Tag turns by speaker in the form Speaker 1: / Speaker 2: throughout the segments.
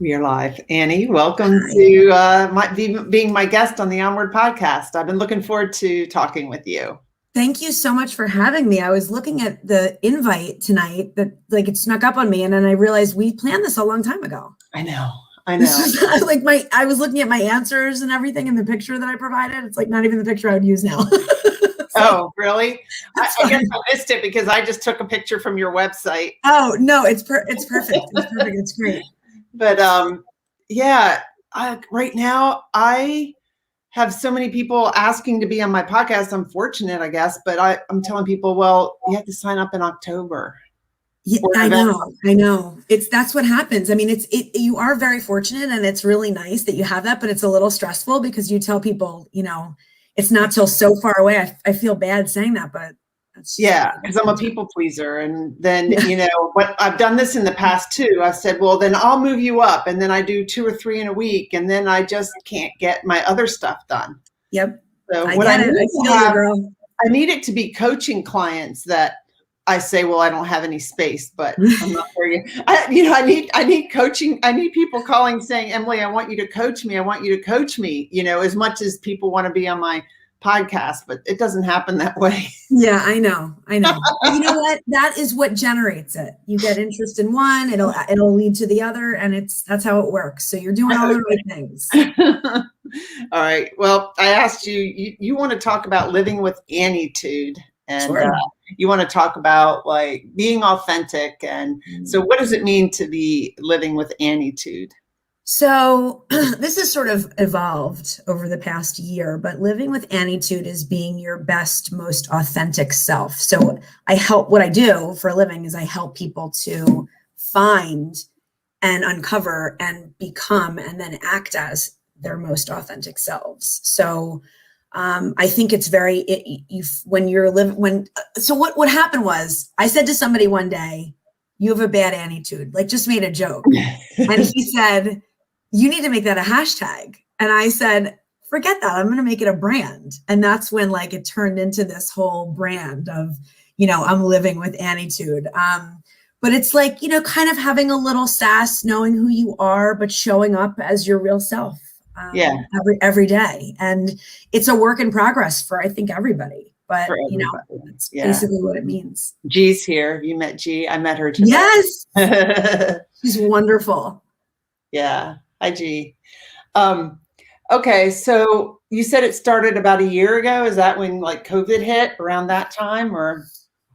Speaker 1: We are live. Annie, welcome
Speaker 2: Hi.
Speaker 1: to being my guest on the Onward podcast. I've been looking forward to talking with you.
Speaker 2: Thank you so much for having me. I was looking at the invite tonight that it snuck up on me, and then I realized we planned this a long time ago.
Speaker 1: I know.
Speaker 2: This is I was looking at my answers and everything in the picture that I provided. It's not even the picture I would use now.
Speaker 1: Oh, really? I guess I missed it because I just took a picture from your website.
Speaker 2: Oh, no, it's perfect. It's perfect. It's great.
Speaker 1: But right now I have so many people asking to be on my podcast. I'm fortunate, I guess, but I'm telling people, well, you have to sign up in October.
Speaker 2: Yeah, I know. That's what happens. I mean, you are very fortunate, and it's really nice that you have that, but it's a little stressful because you tell people, it's not till so far away. I feel bad saying that, but
Speaker 1: because I'm a people pleaser. And then, what I've done this in the past too. I said, well, then I'll move you up. And then I do 2 or 3 in a week. And then I just can't get my other stuff done.
Speaker 2: Yep.
Speaker 1: So
Speaker 2: I
Speaker 1: need it to be coaching clients that I say, well, I don't have any space, but I'm not there. I need coaching. I need people calling saying, Emily, I want you to coach me. I want you to coach me, as much as people want to be on my podcast, but it doesn't happen that way.
Speaker 2: Yeah, I know. But you know what? That is what generates it. You get interest in one, it'll lead to the other, and that's how it works. So you're doing all the right things.
Speaker 1: All right. Well, I asked you want to talk about living with Anitude, and
Speaker 2: sure.
Speaker 1: You want to talk about being authentic. And so what does it mean to be living with Anitude?
Speaker 2: So this has sort of evolved over the past year, but living with Anitude is being your best, most authentic self. So what I do for a living is I help people to find and uncover and become and then act as their most authentic selves. So I think it's what happened was I said to somebody one day, you have a bad Anitude, just made a joke. And he said, you need to make that a hashtag. And I said, forget that. I'm going to make it a brand. And that's when it turned into this whole brand of, I'm living with Anitude. But it's kind of having a little sass, knowing who you are, but showing up as your real self every day. And it's a work in progress for, I think, everybody. But, that's basically what it means.
Speaker 1: G's here. You met G. I met her today.
Speaker 2: Yes. She's wonderful.
Speaker 1: Yeah. Hi, G. Okay, so you said it started about a year ago. Is that when COVID hit around that time, or?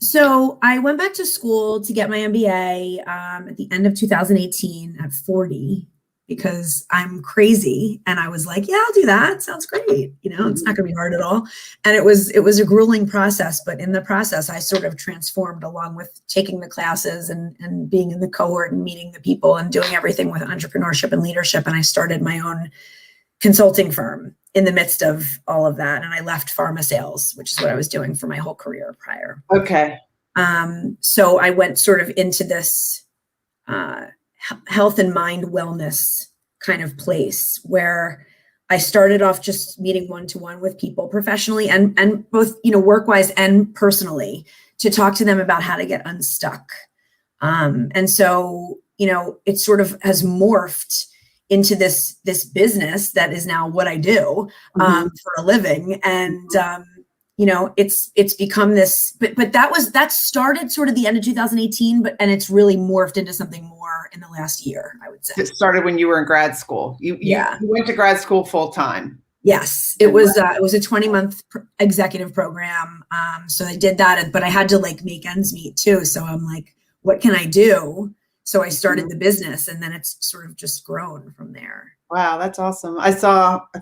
Speaker 2: So I went back to school to get my MBA at the end of 2018 at 40 because I'm crazy, and I was like, yeah, I'll do that. Sounds great. It's not going to be hard at all. And it was a grueling process, but in the process, I sort of transformed along with taking the classes and being in the cohort and meeting the people and doing everything with entrepreneurship and leadership. And I started my own consulting firm in the midst of all of that. And I left pharma sales, which is what I was doing for my whole career prior.
Speaker 1: Okay.
Speaker 2: So I went sort of into this health and mind wellness kind of place where I started off just meeting one-to-one with people professionally and both, work-wise and personally to talk to them about how to get unstuck. And so, it sort of has morphed into this business that is now what I do for a living. And, it's become this, but that started sort of the end of 2018, and it's really morphed into something more in the last year, I would say.
Speaker 1: It started when you were in grad school. You went to grad school full time.
Speaker 2: Yes, it was a 20-month executive program. So I did that, but I had to make ends meet too. So I'm like, what can I do? So I started the business, and then it's sort of just grown from there.
Speaker 1: Wow, that's awesome. I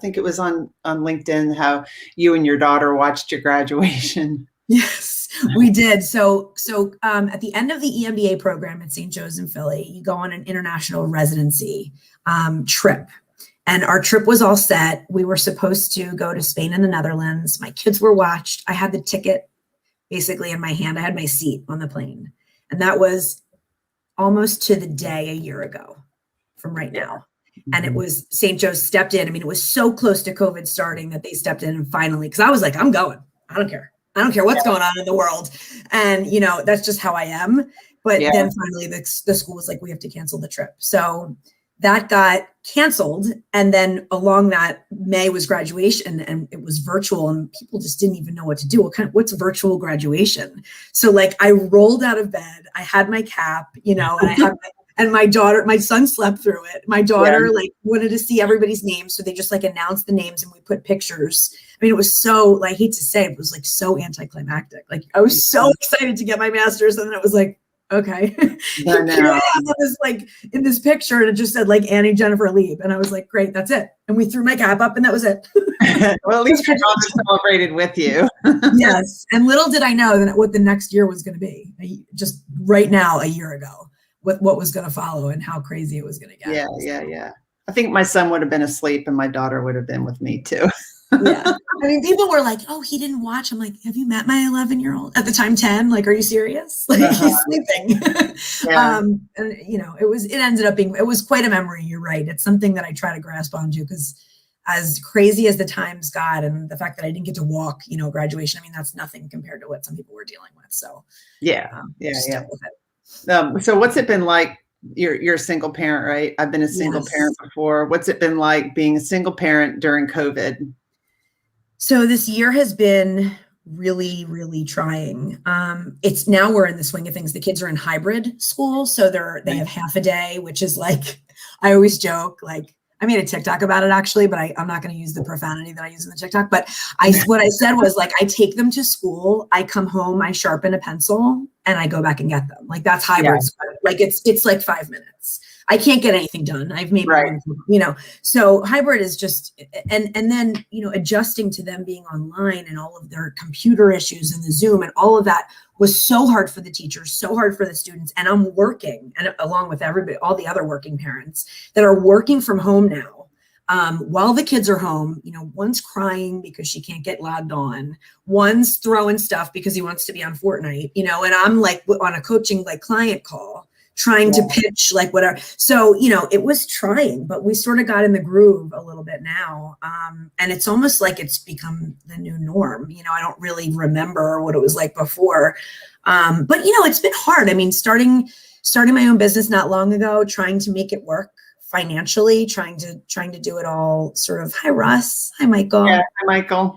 Speaker 1: think it was on LinkedIn how you and your daughter watched your graduation.
Speaker 2: Yes, we did. So at the end of the EMBA program at St. Joe's in Philly, you go on an international residency trip. And our trip was all set. We were supposed to go to Spain and the Netherlands. My kids were watched. I had the ticket basically in my hand. I had my seat on the plane. And that was almost to the day a year ago from right now. And it was St. Joe's stepped in. I mean, it was so close to COVID starting that they stepped in and finally, because I was like, I'm going. I don't care. I don't care what's going on in the world. And, that's just how I am. But then finally the school was like, we have to cancel the trip. So that got canceled. And then along that May was graduation, and it was virtual, and people just didn't even know what to do. What's virtual graduation? So like I rolled out of bed, I had my cap, and I had my son slept through it. My daughter like wanted to see everybody's names. So they just like announced the names and we put pictures. I mean, it was so, I hate to say it was like so anticlimactic. Like I was so excited to get my master's, and then it was like, okay. Here I am in this picture, and it just said like Annie Jennifer Lieb. And I was like, great, that's it. And we threw my cap up, and that was it.
Speaker 1: Well, at least your daughter celebrated with you.
Speaker 2: Yes. And little did I know that what the next year was going to be. Just right now, a year ago, what was going to follow and how crazy it was going to get.
Speaker 1: Yeah. I think my son would have been asleep and my daughter would have been with me too.
Speaker 2: Yeah. I mean, people were like, oh, he didn't watch. I'm like, have you met my 11-year-old? At the time, 10. Like, are you serious? Like, he's sleeping. And it ended up being, it was quite a memory. You're right. It's something that I try to grasp onto, because as crazy as the times got, and the fact that I didn't get to walk, graduation, I mean, that's nothing compared to what some people were dealing with. So
Speaker 1: so what's it been like? You're a single parent, right? I've been a single parent before. What's it been like being a single parent during COVID?
Speaker 2: So this year has been really, really trying. It's now we're in the swing of things. The kids are in hybrid school. So they have half a day, which is like, I always joke, like, I made a TikTok about it actually, but I'm not going to use the profanity that I use in the TikTok. But what I said was like, I take them to school, I come home, I sharpen a pencil, and I go back and get them. Like that's hybrid. Like it's like 5 minutes. I can't get anything done. I've made one, so hybrid is just, and then, adjusting to them being online and all of their computer issues and the Zoom and all of that was so hard for the teachers, so hard for the students. And I'm working, and along with everybody, all the other working parents that are working from home now, while the kids are home, one's crying because she can't get logged on. One's throwing stuff because he wants to be on Fortnite, and I'm like on a coaching like client call, trying to pitch like whatever. So, it was trying, but we sort of got in the groove a little bit now. And it's almost like it's become the new norm. I don't really remember what it was like before. But it's been hard. I mean, starting my own business not long ago, trying to make it work financially, trying to do it all sort of, hi, Russ. Hi, Michael.
Speaker 1: Yeah, hi, Michael.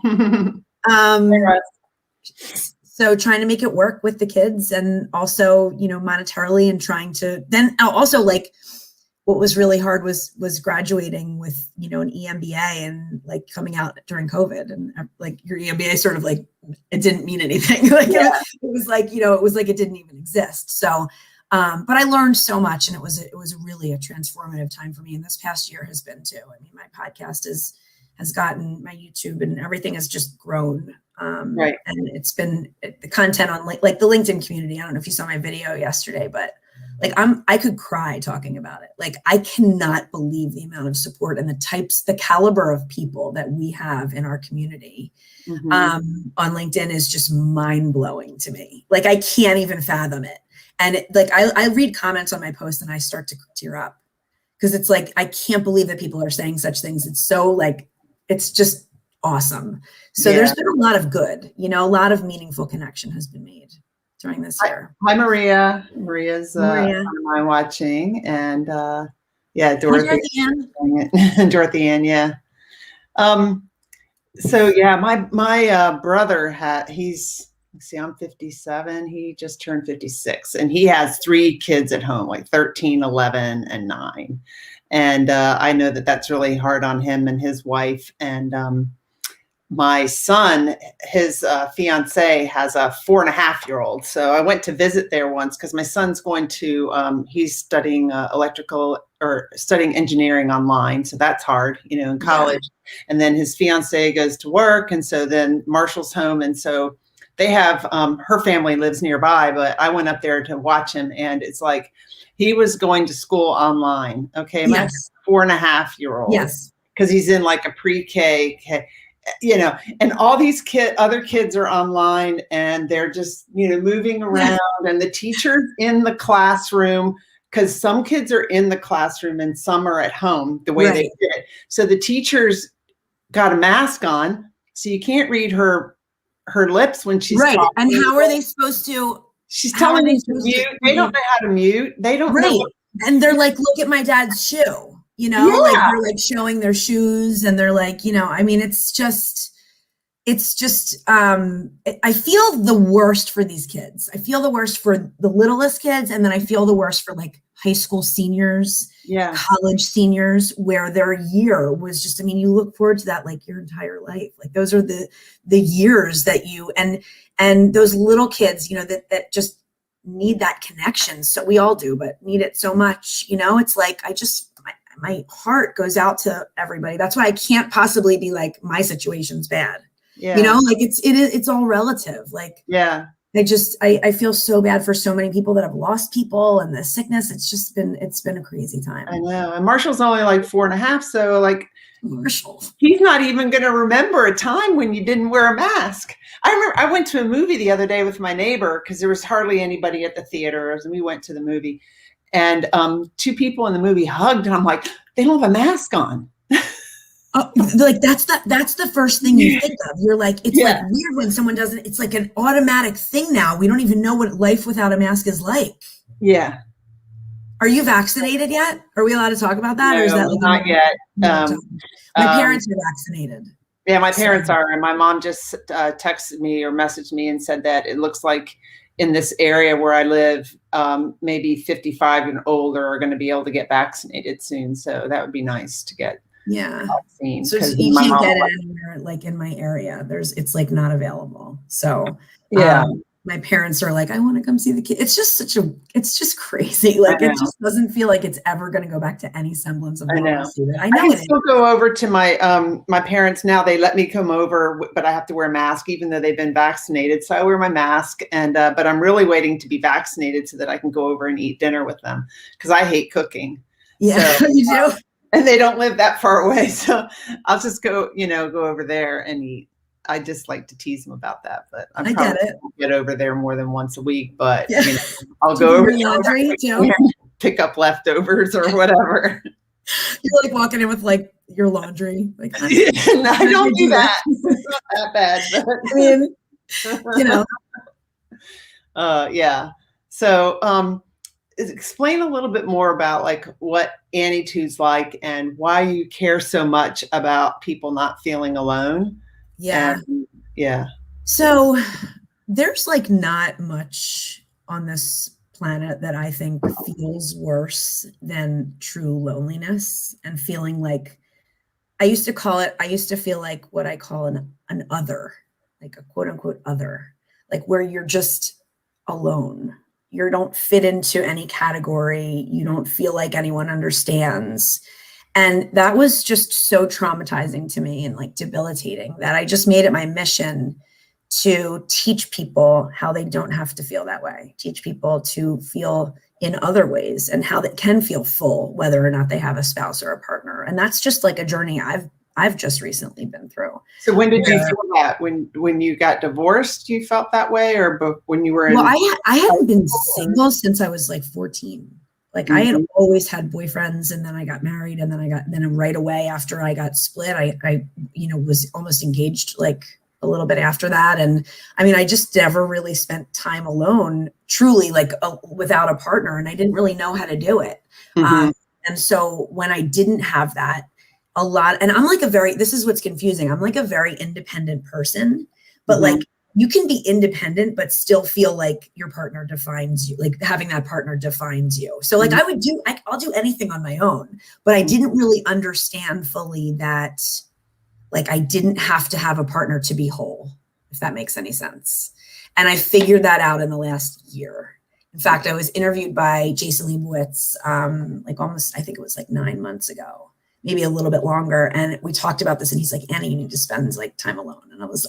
Speaker 2: Hi, Russ. So trying to make it work with the kids, and also, monetarily, and trying to then also like what was really hard was graduating with, an EMBA and like coming out during COVID, and like your EMBA sort of like, it didn't mean anything. It was like, it didn't even exist. So, but I learned so much, and it was really a transformative time for me. And this past year has been too. I mean, my podcast has gotten, my YouTube and everything has just grown. And it's been the content on like the LinkedIn community. I don't know if you saw my video yesterday, but like I could cry talking about it. Like I cannot believe the amount of support and the caliber of people that we have in our community on LinkedIn is just mind blowing to me. Like I can't even fathom it. And I read comments on my post and I start to tear up, because it's like, I can't believe that people are saying such things. It's so like, it's just awesome. So there's been a lot of good, a lot of meaningful connection has been made during this year.
Speaker 1: Hi, Maria. Maria's on my watching, and Dorothy Ann. Dorothy Ann, yeah. So yeah, my brother I'm 57. He just turned 56, and he has 3 kids at home, like 13, 11, and 9. And I know that that's really hard on him and his wife. And my son, his fiance has a 4.5-year-old. So I went to visit there once, because my son's going to, he's studying studying engineering online. So that's hard, in college. Yeah. And then his fiance goes to work. And so then Marshall's home. And so they have, her family lives nearby, but I went up there to watch him, and it's like, he was going to school online. Okay. My 4.5-year-old. Yes. Because he's in like a pre-K, and all these other kids are online, and they're just, moving around, and the teacher's in the classroom, because some kids are in the classroom and some are at home the way they did it. So the teacher's got a mask on, so you can't read her lips when she's talking. And
Speaker 2: how are they supposed to?
Speaker 1: She's telling them to mute. They don't know how to mute. They don't know.
Speaker 2: And they're like, look at my dad's shoe, you know,
Speaker 1: Yeah.
Speaker 2: like they're like showing their shoes and they're like, you know, I mean, it's just, I feel the worst for these kids. I feel the worst for the littlest kids. And then I feel the worst for like high school seniors,
Speaker 1: Yeah.
Speaker 2: college seniors, where their year was just, I mean, you look forward to that like your entire life. Like those are the years that you, and those little kids, you know, that just need that connection. So we all do, but need it so much, you know, it's like, my heart goes out to everybody. That's why I can't possibly be like, my situation's bad.
Speaker 1: Yeah.
Speaker 2: You know, like it's all relative. Like,
Speaker 1: yeah.
Speaker 2: I feel so bad for so many people that have lost people and the sickness. It's been a crazy time.
Speaker 1: I know. And Marshall's only like 4.5. So like
Speaker 2: Marshall,
Speaker 1: he's not even going to remember a time when you didn't wear a mask. I remember I went to a movie the other day with my neighbor because there was hardly anybody at the theater. And we went to the movie and 2 people in the movie hugged and I'm like, they don't have a mask on.
Speaker 2: Like that's the first thing you think of. You're like, it's like weird when someone doesn't, it's like an automatic thing now. We don't even know what life without a mask is like.
Speaker 1: Yeah.
Speaker 2: Are you vaccinated yet? Are we allowed to talk about that?
Speaker 1: No,
Speaker 2: or is that like
Speaker 1: not yet.
Speaker 2: My parents are vaccinated.
Speaker 1: Yeah, my parents are. And my mom just texted me or messaged me and said that it looks like in this area where I live, maybe 55 and older are going to be able to get vaccinated soon. So that would be nice to get. Vaccine,
Speaker 2: so you can't get it anywhere like in my area. It's like not available. So my parents are like, I want to come see the kid. It's just crazy. Like it just doesn't feel like it's ever going to go back to any semblance of normalcy. I know. I
Speaker 1: can still go over to my parents now. They let me come over, but I have to wear a mask even though they've been vaccinated. So I wear my mask and but I'm really waiting to be vaccinated so that I can go over and eat dinner with them because I hate cooking.
Speaker 2: Yeah, so, you do.
Speaker 1: And they don't live that far away. So I'll just go over there and eat. I just like to tease them about that, but I'm probably going to get over there more than once a week, but I'll go over
Speaker 2: laundry too.
Speaker 1: Pick up leftovers or whatever.
Speaker 2: You're like walking in with like your laundry. Like,
Speaker 1: no, I don't do that. It's not that bad. But.
Speaker 2: I mean, you know.
Speaker 1: Yeah. So, explain a little bit more about like what Anitude's like and why you care so much about people not feeling alone.
Speaker 2: Yeah.
Speaker 1: Yeah.
Speaker 2: So there's like not much on this planet that I think feels worse than true loneliness and feeling like I used to feel like what I call an other, like a quote unquote other, like where you're just alone. You don't fit into any category. You don't feel like anyone understands. And that was just so traumatizing to me and like debilitating that I just made it my mission to teach people how they don't have to feel that way, teach people to feel in other ways and how they can feel full, whether or not they have a spouse or a partner. And that's just like a journey I've just recently been through.
Speaker 1: So when did you feel that? When you got divorced, you felt that way, or when you were?
Speaker 2: Well, I hadn't been single since I was like 14. Like I had always had boyfriends, and then I got married, and then right away after I got split, I was almost engaged like a little bit after that. And I mean, I just never really spent time alone, truly like without a partner, and I didn't really know how to do it. And so when I didn't have that, and I'm like this is what's confusing. I'm like a very independent person, but like you can be independent, but still feel like your partner defines you, like having that partner defines you. So like I'll do anything on my own, but I didn't really understand fully that like I didn't have to have a partner to be whole, if that makes any sense. And I figured that out in the last year. In fact, I was interviewed by Jason Leibowitz, like almost, I think it was like 9 months ago, maybe a little bit longer. And we talked about this and he's like, Annie, you need to spend like time alone.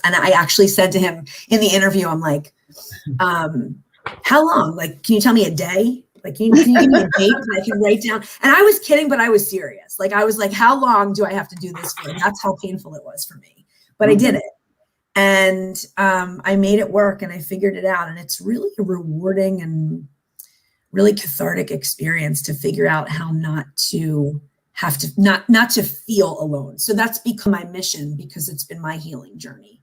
Speaker 2: And I actually said to him in the interview, I'm like, how long? Like, can you tell me a day? Like, can you give me a date that I can write down? And I was kidding, but I was serious. Like, I was like, how long do I have to do this for? And that's how painful it was for me. But I did it. And I made it work and I figured it out. And it's really a rewarding and really cathartic experience to figure out how not to have to, not to feel alone. So that's become my mission because it's been my healing journey.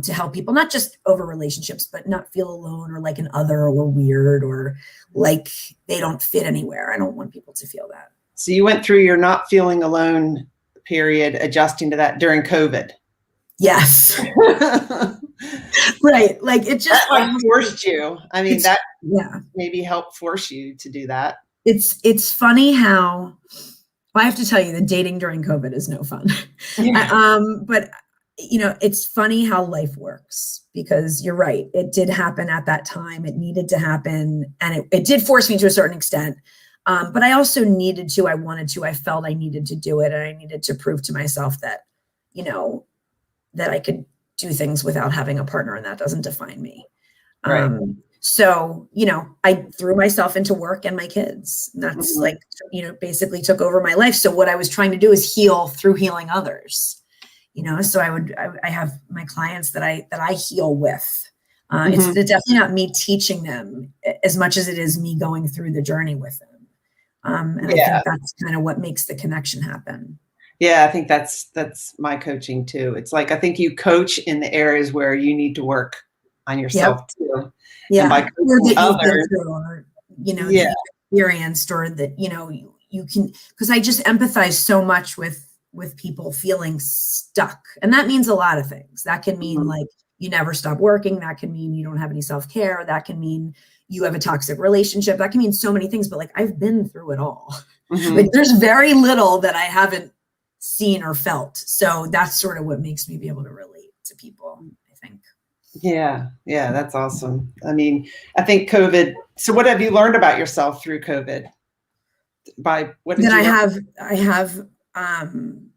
Speaker 2: to help people, not just over relationships, but not feel alone or like an other or weird or like they don't fit anywhere. I don't want people to feel that.
Speaker 1: So you went through your not feeling alone period, adjusting to that during COVID.
Speaker 2: Yes. Right. Like it just
Speaker 1: that like forced you. I mean, that
Speaker 2: yeah,
Speaker 1: maybe helped force you to do that.
Speaker 2: It's funny how, well, I have to tell you that dating during COVID is no fun.
Speaker 1: Yeah.
Speaker 2: But it's funny how life works, because you're right. It did happen at that time. It needed to happen. And it did force me to a certain extent. But I also needed to, I wanted to, I felt I needed to do it. And I needed to prove to myself that, that I could do things without having a partner, and that doesn't define me.
Speaker 1: Right.
Speaker 2: So, I threw myself into work and my kids. And that's like, basically took over my life. So what I was trying to do is heal through healing others. So I have my clients that I heal with. It's definitely not me teaching them as much as it is me going through the journey with them. And I think that's kind of what makes the connection happen.
Speaker 1: Yeah, I think that's my coaching too. It's like, I think you coach in the areas where you need to work on yourself too.
Speaker 2: Yeah.
Speaker 1: And by coaching others,
Speaker 2: or, that you've experienced, or that, you can, because I just empathize so much with people feeling stuck. And that means a lot of things. That can mean like you never stop working. That can mean you don't have any self-care. That can mean you have a toxic relationship. That can mean so many things, but like I've been through it all. Like there's very little that I haven't seen or felt. So that's sort of what makes me be able to relate to people, I think.
Speaker 1: Yeah, that's awesome. I mean, I think COVID. So what have you learned about yourself through COVID? By what did you learn?
Speaker 2: I have an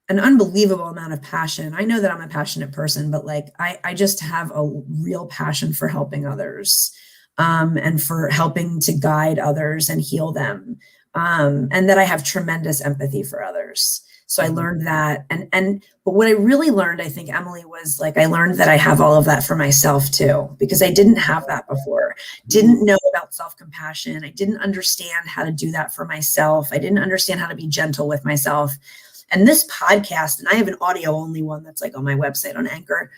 Speaker 2: unbelievable amount of passion. I know that I'm a passionate person, but like I just have a real passion for helping others, and for helping to guide others and heal them. And that I have tremendous empathy for others. So I learned that. But what I really learned, I think, Emily, was like, I learned that I have all of that for myself too, because I didn't have that before. Didn't know about self-compassion. I didn't understand how to do that for myself. I didn't understand how to be gentle with myself. And this podcast, and I have an audio only one that's like on my website on Anchor.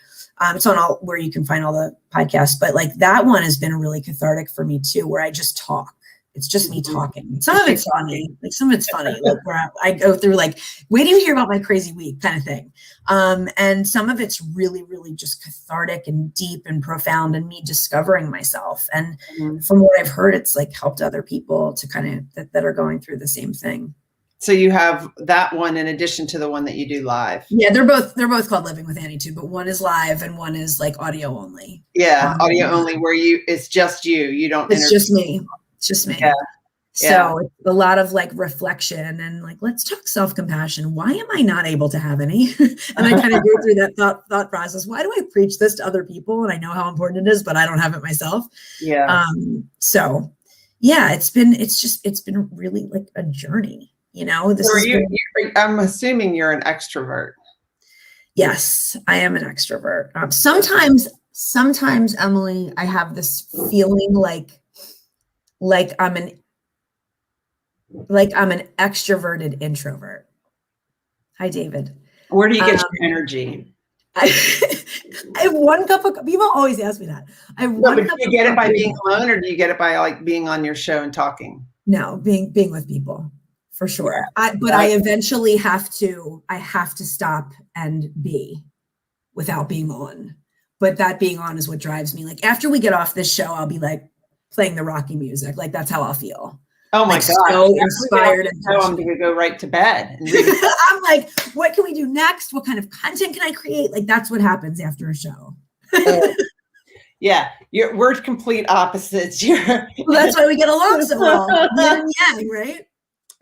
Speaker 2: It's on all where you can find all the podcasts, but like that one has been really cathartic for me too, where I just talk. It's just me talking. Some of it's funny, like some of it's funny, like where I go through like, wait till you hear about my crazy week kind of thing. And some of it's really, really just cathartic and deep and profound, and me discovering myself. And from what I've heard, it's like helped other people to kind of that are going through the same thing.
Speaker 1: So you have that one in addition to the one that you do live.
Speaker 2: Yeah, they're both called Living with Anitude, but one is live and one is like audio only.
Speaker 1: Yeah, audio only, where it's just you. You don't.
Speaker 2: It's just me. It's just me.
Speaker 1: Yeah.
Speaker 2: So it's a lot of like reflection and like, let's talk self-compassion. Why am I not able to have any? And I kind of go through that thought process. Why do I preach this to other people? And I know how important it is, but I don't have it myself.
Speaker 1: Yeah.
Speaker 2: So yeah, it's been really like a journey,
Speaker 1: I'm assuming you're an extrovert.
Speaker 2: Yes, I am an extrovert. Sometimes, Emily, I have this feeling like I'm an extroverted introvert. Hi, David.
Speaker 1: Where do you get your energy?
Speaker 2: I have one cup of, people always ask me that. I have one cup.
Speaker 1: Do you get it by being alone, or do you get it by like being on your show and talking?
Speaker 2: No, being with people, for sure. I eventually have to stop and be without being on. But that being on is what drives me. Like after we get off this show, I'll be like playing the Rocky music. Like that's how I'll feel.
Speaker 1: Oh my God.
Speaker 2: So inspired. And
Speaker 1: I'm going to go right to bed. And
Speaker 2: I'm like, what can we do next? What kind of content can I create? Like that's what happens after a show.
Speaker 1: Yeah. We're complete opposites.
Speaker 2: Well, that's why we get along so well. Yin and yang, right?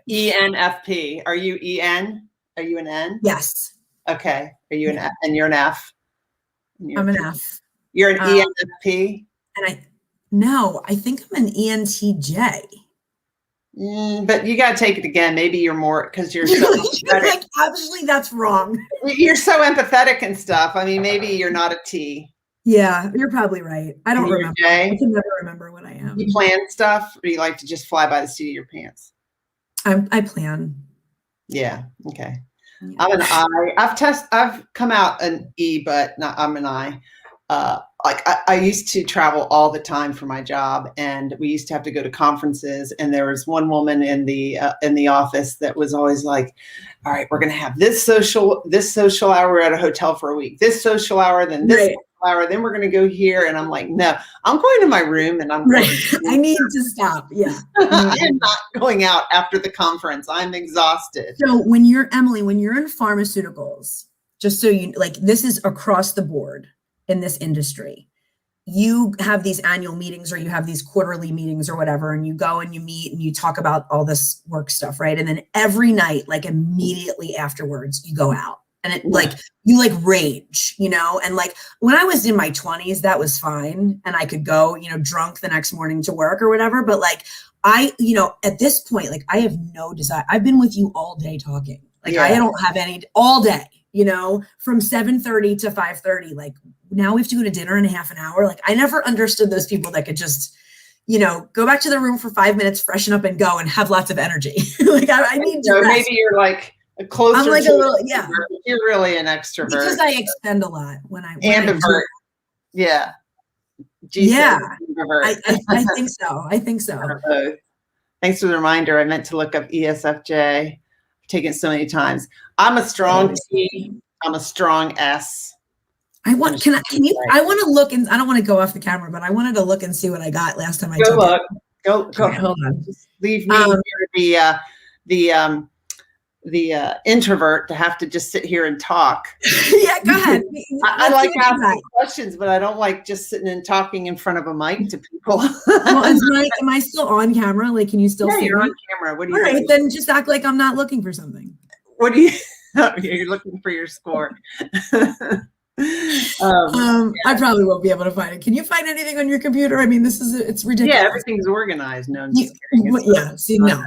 Speaker 1: ENFP. Are you EN? Are you an N?
Speaker 2: Yes.
Speaker 1: Okay. Are you an F? And you're an F?
Speaker 2: I'm an F.
Speaker 1: You're an ENFP?
Speaker 2: And I think I'm an ENTJ.
Speaker 1: But you got to take it again. Maybe you're more, because you're so
Speaker 2: like, actually, that's wrong.
Speaker 1: You're so empathetic and stuff. I mean, maybe you're not a T.
Speaker 2: Yeah, you're probably right. I don't remember.
Speaker 1: I
Speaker 2: can never remember what I am.
Speaker 1: You plan stuff, or you like to just fly by the seat of your pants?
Speaker 2: I plan.
Speaker 1: Yeah. Okay.
Speaker 2: Yeah.
Speaker 1: I'm an I. I've come out an E, but not, I'm an I. Like I used to travel all the time for my job, and we used to have to go to conferences. And there was one woman in the office that was always like, "All right, we're going to have this social hour at a hotel for a week. This social hour, then this
Speaker 2: Right.
Speaker 1: social hour, then we're going to go here." And I'm like, "No, I'm going to my room, and I'm
Speaker 2: Right.
Speaker 1: going
Speaker 2: I need to stop. Yeah.
Speaker 1: I am not going out after the conference. I'm exhausted."
Speaker 2: So when you're Emily, when you're in pharmaceuticals, just so you like, this is across the board in this industry. You have these annual meetings or you have these quarterly meetings or whatever, and you go and you meet and you talk about all this work stuff, right? And then every night, like immediately afterwards, you go out and it like, you like rage, you know? And like when I was in my 20s, that was fine. And I could go, you know, drunk the next morning to work or whatever. But like you know, at this point, like I have no desire. I've been with you all day talking. Like I don't have any all day, you know, from 7:30 to 5:30. Like now we have to go to dinner in a half an hour. Like I never understood those people that could just, you know, go back to the room for 5 minutes, freshen up and go and have lots of energy. Like I need to rest.
Speaker 1: Maybe you're like closer
Speaker 2: I'm like
Speaker 1: to
Speaker 2: a little, yeah.
Speaker 1: You're really an extrovert.
Speaker 2: Because I expend a lot when I
Speaker 1: ambivert. Yeah.
Speaker 2: Yeah.
Speaker 1: Ambivert.
Speaker 2: I think so. I think so.
Speaker 1: Both. Thanks for the reminder. I meant to look up ESFJ. I've taken it so many times. I'm a strong T. I'm a strong S.
Speaker 2: I want to look and I don't want to go off the camera, but I wanted to look and see what I got last time I took
Speaker 1: look.
Speaker 2: it.
Speaker 1: Go.
Speaker 2: Okay, hold on.
Speaker 1: Just leave me the introvert to have to just sit here and talk.
Speaker 2: Yeah, go ahead.
Speaker 1: I like asking questions, but I don't like just sitting and talking in front of a mic to people.
Speaker 2: Well, am I still on camera? Like, can you still see
Speaker 1: you're
Speaker 2: me?
Speaker 1: on camera. What do you?
Speaker 2: All right, then just act like I'm not looking for something.
Speaker 1: What do you? You're looking for your score.
Speaker 2: I probably won't be able to find it. Can you find anything on your computer? I mean, it's ridiculous.
Speaker 1: Yeah, everything's organized. No, I'm just kidding.
Speaker 2: Yeah. See, no.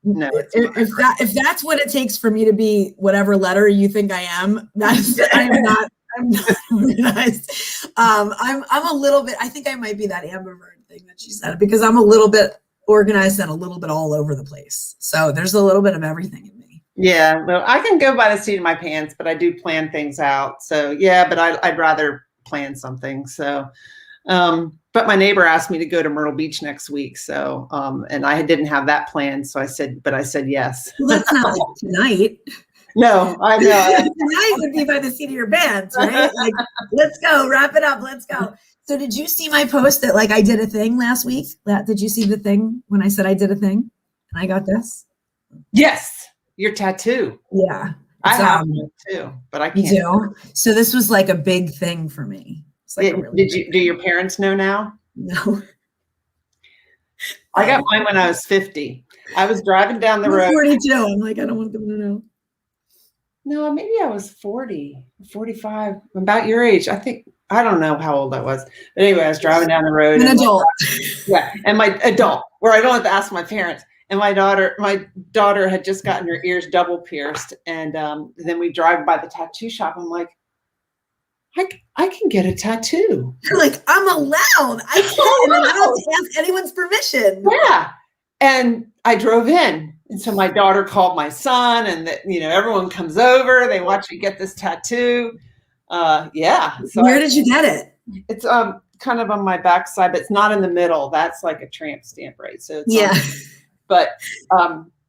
Speaker 2: If that's what it takes for me to be whatever letter you think I am, I'm not organized. I'm a little bit. I think I might be that ambivert thing that she said, because I'm a little bit organized and a little bit all over the place. So there's a little bit of everything in me.
Speaker 1: Yeah, well, I can go by the seat of my pants, but I do plan things out. So yeah, but I'd rather plan something. So, but my neighbor asked me to go to Myrtle Beach next week. So, and I didn't have that planned. So I said yes.
Speaker 2: Well, that's not like tonight.
Speaker 1: No, I know.
Speaker 2: Tonight would be by the seat of your pants, right? Like, let's go, wrap it up, let's go. So did you see my post that like I did a thing last week? Did you see the thing when I said I did a thing and I got this?
Speaker 1: Yes. Your tattoo.
Speaker 2: Yeah.
Speaker 1: I have one too, but I can't.
Speaker 2: You do? So this was like a big thing for me. It's like
Speaker 1: do your parents know now?
Speaker 2: No.
Speaker 1: I got mine when I was 50. I was driving down the road.
Speaker 2: 42. I'm like, I don't want them to know.
Speaker 1: No, maybe I was 40, 45, about your age. I don't know how old I was. But anyway, I was driving down the road.
Speaker 2: An adult.
Speaker 1: Yeah. And my adult, where I don't have to ask my parents. And my daughter had just gotten her ears double pierced. And then we drive by the tattoo shop. I'm like, I can get a tattoo.
Speaker 2: You're like, I'm allowed. I can't. I don't have to ask anyone's permission.
Speaker 1: Yeah. And I drove in. And so my daughter called my son, and everyone comes over. They watch me get this tattoo. Yeah. So
Speaker 2: where did you get it?
Speaker 1: It's kind of on my backside, but it's not in the middle. That's like a tramp stamp, right? So it's but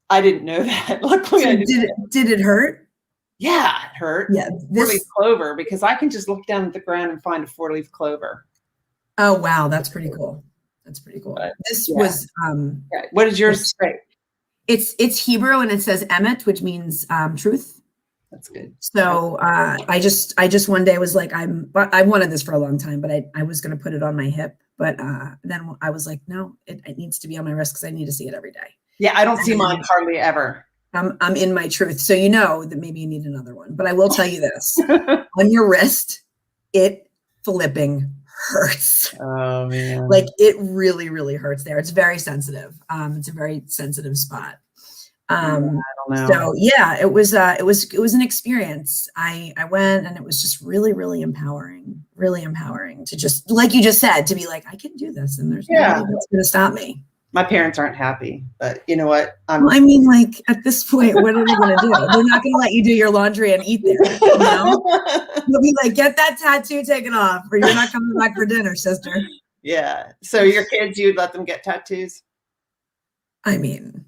Speaker 1: I didn't know that. Luckily,
Speaker 2: so did it hurt?
Speaker 1: Yeah, it hurt.
Speaker 2: Yeah,
Speaker 1: 4-leaf clover, because I can just look down at the ground and find a 4-leaf clover.
Speaker 2: Oh wow, that's pretty cool. That's pretty cool. But, this was
Speaker 1: What did yours say?
Speaker 2: It's Hebrew and it says emet, which means truth.
Speaker 1: That's good.
Speaker 2: So I just one day was like, I wanted this for a long time, but I was going to put it on my hip. But then I was like, no, it needs to be on my wrist because I need to see it every day.
Speaker 1: Yeah, I don't see mine hardly ever.
Speaker 2: I'm in my truth. So you know that maybe you need another one. But I will tell you this. On your wrist, it flipping hurts.
Speaker 1: Oh, man.
Speaker 2: Like it really, really hurts there. It's very sensitive. It's a very sensitive spot.
Speaker 1: I don't know.
Speaker 2: So yeah, it was an experience. I went and it was just really, really empowering to just, like you just said, to be like, I can do this and there's nobody that's going to stop me.
Speaker 1: My parents aren't happy, but you know what?
Speaker 2: Well, I mean, like at this point, what are they going to do? They're not going to let you do your laundry and eat there. You know? They'll be like, get that tattoo taken off, or you're not coming back for dinner, sister.
Speaker 1: Yeah. So your kids, you'd let them get tattoos?
Speaker 2: I mean,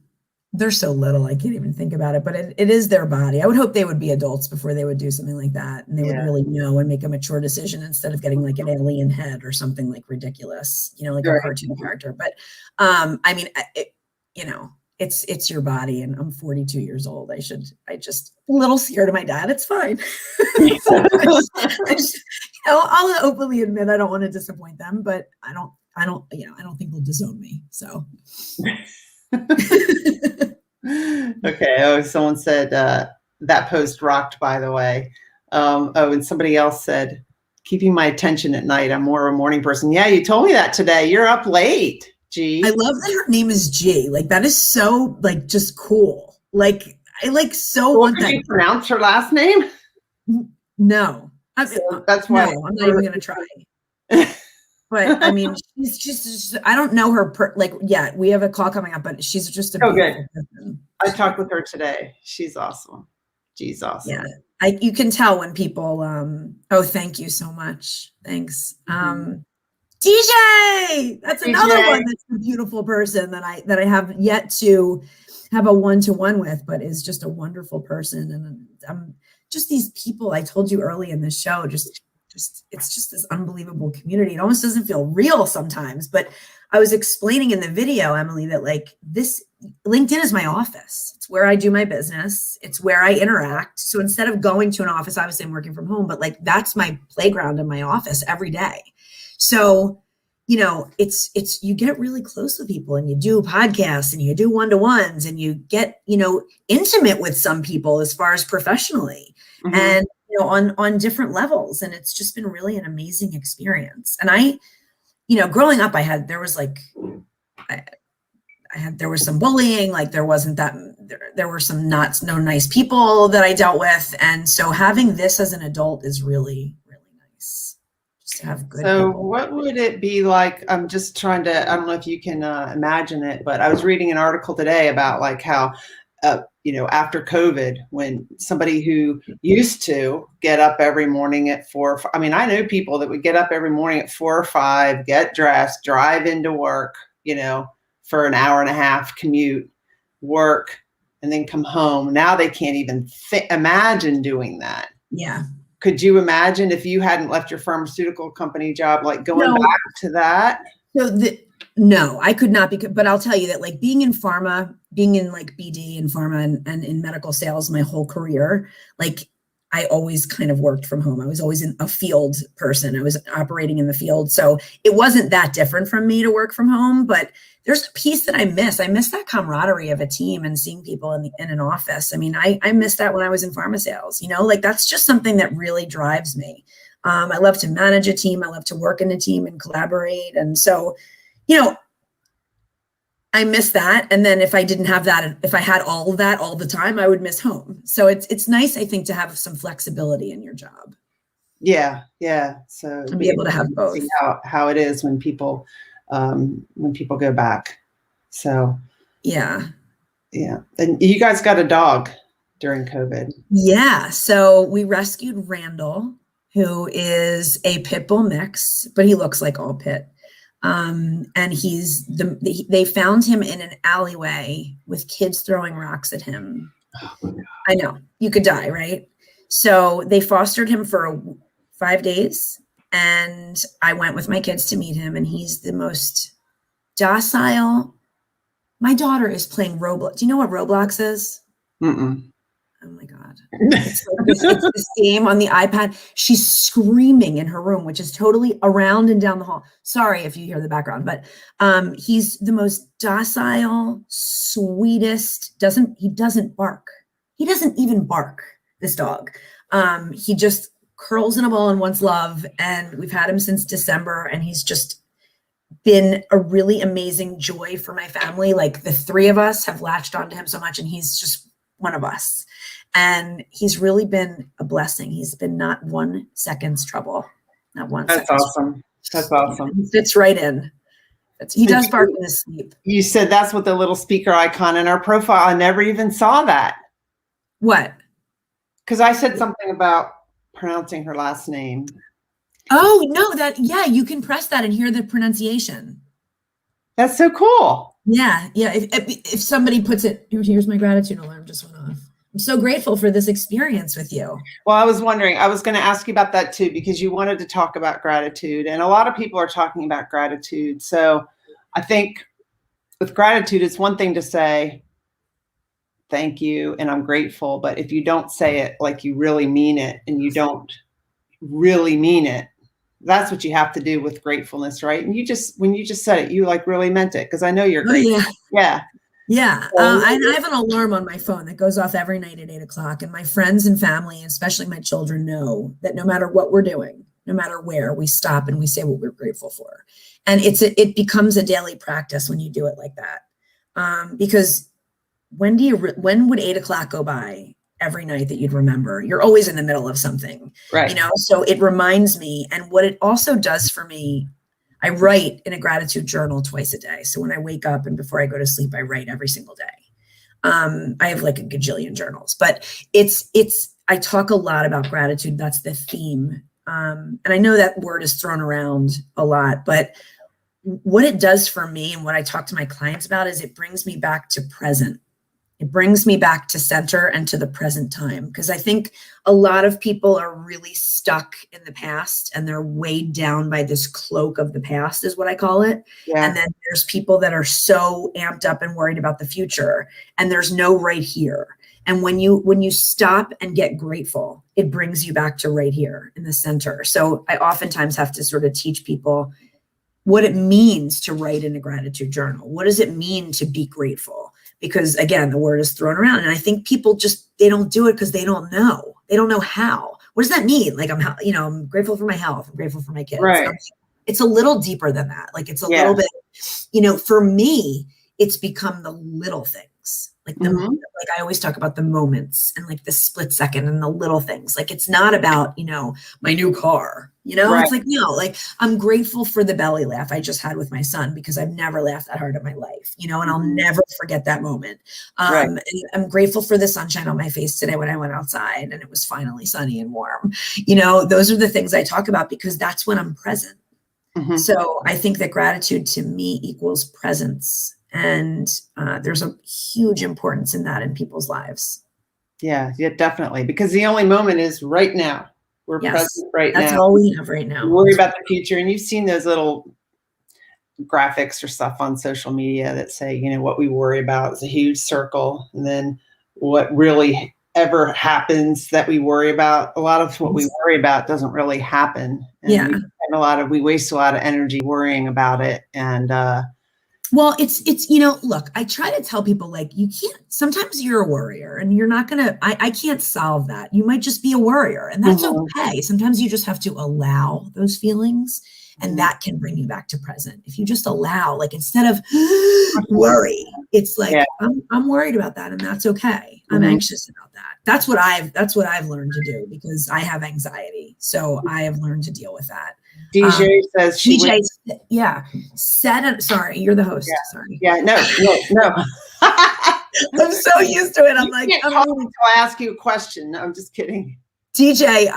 Speaker 2: they're so little, I can't even think about it, but it is their body. I would hope they would be adults before they would do something like that. And they would really know and make a mature decision instead of getting like an alien head or something like ridiculous, you know, like a cartoon character. But I mean, you know, it's your body, and I'm 42 years old. I just a little scared of my dad. It's fine. I'll openly admit I don't want to disappoint them, but I don't think they'll disown me. So.
Speaker 1: Okay. Oh, someone said that post rocked, by the way. And somebody else said, keeping my attention at night. I'm more of a morning person. Yeah, you told me that today. You're up late. G.
Speaker 2: I love that her name is G. Like that is so like just cool. Like I like so want that.
Speaker 1: Can you pronounce her last name?
Speaker 2: No.
Speaker 1: So that's why
Speaker 2: I'm not even gonna try. But I mean, she's just I don't know her we have a call coming up, but she's just a beautiful person.
Speaker 1: I talked with her today. She's awesome. She's awesome.
Speaker 2: Yeah. You can tell when people oh, thank you so much. Thanks. DJ, that's another one that's a beautiful person that I have yet to have a one-to-one with, but is just a wonderful person. And just these people I told you early in the show, it's just this unbelievable community. It almost doesn't feel real sometimes, but I was explaining in the video, Emily, that like this LinkedIn is my office. It's where I do my business. It's where I interact. So instead of going to an office, obviously I'm working from home, but like that's my playground in my office every day. So, you know, it's you get really close with people and you do podcasts and you do one-to-ones and you get, you know, intimate with some people as far as professionally. Mm-hmm. And you know, on different levels. And it's just been really an amazing experience. And you know, growing up, there was some bullying, like there wasn't that, there were some no nice people that I dealt with. And so having this as an adult is really, really nice. Just to have good people.
Speaker 1: What would it be like? I'm just trying to, I don't know if you can imagine it, but I was reading an article today about like how, you know, after COVID, when somebody who used to get up every morning at 4, I mean, I know people that would get up every morning at 4 or 5, get dressed, drive into work, you know, for an hour and a half commute, work, and then come home. Now they can't even imagine doing that.
Speaker 2: Yeah.
Speaker 1: Could you imagine if you hadn't left your pharmaceutical company job, like going back to that?
Speaker 2: No, I could not be, but I'll tell you that like being in pharma, being in like BD and pharma and in medical sales my whole career, like I always kind of worked from home. I was always a field person. I was operating in the field. So it wasn't that different from me to work from home, but there's a piece that I miss. I miss that camaraderie of a team and seeing people in an office. I mean, I missed that when I was in pharma sales, you know, like that's just something that really drives me. I love to manage a team. I love to work in a team and collaborate. And so, you know, I miss that. And then if I didn't have that, if I had all of that all the time, I would miss home. So it's nice, I think, to have some flexibility in your job.
Speaker 1: Yeah. Yeah. So
Speaker 2: to be able to have both.
Speaker 1: See how it is when people go back. So
Speaker 2: yeah.
Speaker 1: Yeah. And you guys got a dog during COVID.
Speaker 2: Yeah. So we rescued Randall, who is a pit bull mix, but he looks like all pit. And they found him in an alleyway with kids throwing rocks at him.
Speaker 1: Oh my God.
Speaker 2: I know, you could die, right? So they fostered him for 5 days, and I went with my kids to meet him, and he's the most docile. My daughter is playing Roblox. Do you know what Roblox is?
Speaker 1: Mm-mm.
Speaker 2: Oh my God. It's this game on the iPad. She's screaming in her room, which is totally around and down the hall. Sorry if you hear the background, but he's the most docile, sweetest, he doesn't bark. He doesn't even bark, this dog. He just curls in a ball and wants love. And we've had him since December, and he's just been a really amazing joy for my family. Like the three of us have latched onto him so much, and he's just one of us. And he's really been a blessing. He's been not 1 second's trouble. Not one.
Speaker 1: That's awesome. That's awesome.
Speaker 2: He fits right in. He does bark in his sleep.
Speaker 1: You said that's what the little speaker icon in our profile. I never even saw that.
Speaker 2: What?
Speaker 1: Because I said something about pronouncing her last name.
Speaker 2: Oh, no, yeah, you can press that and hear the pronunciation.
Speaker 1: That's so cool.
Speaker 2: Yeah. If somebody puts it, here's my gratitude alarm just went off. I'm so grateful for this experience with you.
Speaker 1: Well, I was wondering, I was going to ask you about that too, because you wanted to talk about gratitude, and a lot of people are talking about gratitude. So I think with gratitude, it's one thing to say, thank you, and I'm grateful. But if you don't say it like you really mean it, and you don't really mean it, that's what you have to do with gratefulness, right? And when you just said it, you like really meant it, because I know you're grateful.
Speaker 2: Yeah.
Speaker 1: Yeah.
Speaker 2: Yeah. I have an alarm on my phone that goes off every night at 8 o'clock. And my friends and family, especially my children, know that no matter what we're doing, no matter where, we stop and we say what we're grateful for. And it becomes a daily practice when you do it like that. Because when would 8 o'clock go by every night that you'd remember? You're always in the middle of something,
Speaker 1: right?
Speaker 2: So it reminds me. And what it also does for me, I write in a gratitude journal twice a day. So when I wake up and before I go to sleep, I write every single day. I have like a gajillion journals, but I talk a lot about gratitude. That's the theme. And I know that word is thrown around a lot, but what it does for me and what I talk to my clients about is it brings me back to present. It brings me back to center and to the present time. Because I think a lot of people are really stuck in the past and they're weighed down by this cloak of the past, is what I call it. Yeah. And then there's people that are so amped up and worried about the future, and there's no right here. And when you stop and get grateful, it brings you back to right here in the center. So I oftentimes have to sort of teach people what it means to write in a gratitude journal. What does it mean to be grateful? Because again, the word is thrown around, and I think people they don't do it because they don't know. They don't know how. What does that mean? Like I'm grateful for my health. I'm grateful for my kids.
Speaker 1: Right.
Speaker 2: It's a little deeper than that. Like it's a little bit, for me, it's become the little things. Like like I always talk about the moments and like the split second and the little things. Like it's not about, my new car, right. It's like, like I'm grateful for the belly laugh I just had with my son, because I've never laughed that hard in my life, and I'll never forget that moment. Right. And I'm grateful for the sunshine on my face today when I went outside and it was finally sunny and warm. Those are the things I talk about because that's when I'm present. Mm-hmm. So I think that gratitude to me equals presence. And there's a huge importance in that in people's lives. Yeah,
Speaker 1: definitely. Because the only moment is right now. We're present right now.
Speaker 2: That's all we have right now.
Speaker 1: Worry about the future. And you've seen those little graphics or stuff on social media that say, what we worry about is a huge circle. And then what really ever happens that we worry about, a lot of what we worry about doesn't really happen. And we waste a lot of energy worrying about it. And
Speaker 2: well, it's, look, I try to tell people, like, you can't, sometimes you're a worrier and you're not going to, I can't solve that. You might just be a worrier, and that's okay. Sometimes you just have to allow those feelings, and that can bring you back to present. If you just allow, like, instead of worry, it's like, I'm worried about that, and that's okay. I'm anxious about that. That's what I've learned to do, because I have anxiety. So I have learned to deal with that.
Speaker 1: DJ says
Speaker 2: sorry, you're the host.
Speaker 1: Yeah.
Speaker 2: Sorry.
Speaker 1: Yeah, no.
Speaker 2: I'm so used to it. I'm like,
Speaker 1: I ask you a question. No, I'm just kidding.
Speaker 2: DJ,